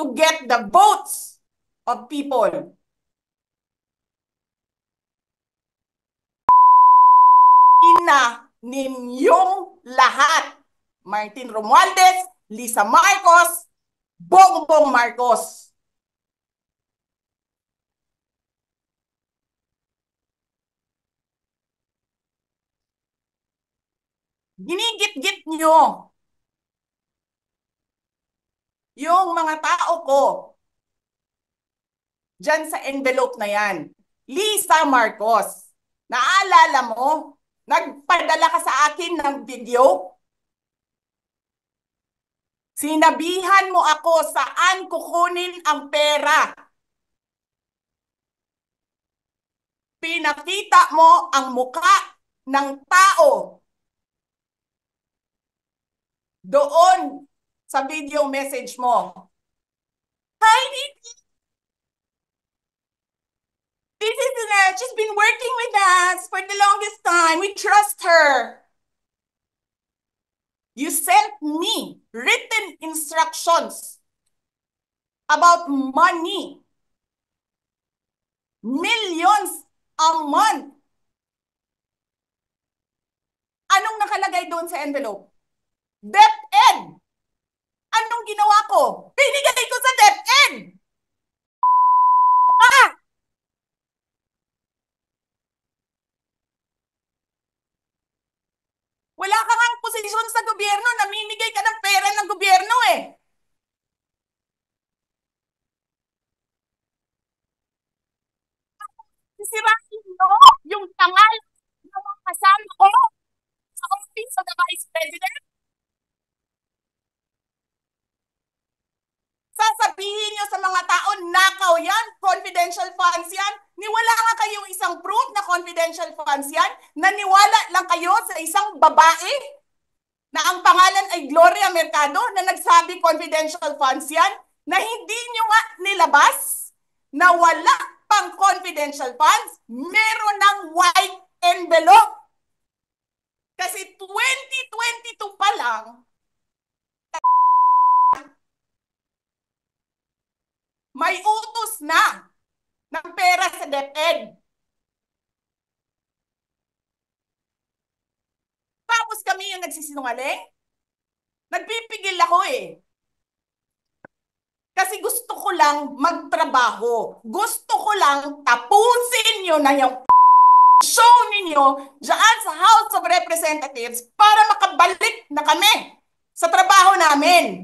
to get the votes of people. Ina ninyong lahat. Martin Romualdez, Lisa Marcos, Bongbong Marcos. Ginigit-git nyo yung mga tao ko dyan sa envelope na yan. Lisa Marcos, naalala mo? Nagpadala ka sa akin ng video? Sinabihan mo ako saan kukunin ang pera. Pinakita mo ang muka ng tao doon sa video message mo. Hi, Nikki. This is she's been working with us for the longest time. We trust her. You sent me written instructions about money. Millions a month. Anong nakalagay doon sa envelope? DepEd. Anong ginawa ko? Binigay ko sa DepEd. Ah! Wala ka ngang posisyon sa gobyerno, namimigay ka ng pera ng gobyerno eh. Sisirain mo yung tangal ng mga kasama ko sa Office of the Vice President. Sasabihin nyo sa mga tao, nakaw yan, confidential funds yan. Niwala nga kayong isang proof na confidential funds yan. Naniwala lang kayo sa isang babae na ang pangalan ay Gloria Mercado na nagsabi confidential funds yan, na hindi nyo nga nilabas na wala pang confidential funds, meron ng white envelope. Kasi 2022 pa lang, may utos na ng pera sa DepEd. Tapos kami yung nagsisinungaling? Nagpipigil ako eh. Kasi gusto ko lang magtrabaho. Gusto ko lang tapusin nyo na yung show ninyo dyan sa House of Representatives para makabalik na kami sa trabaho namin.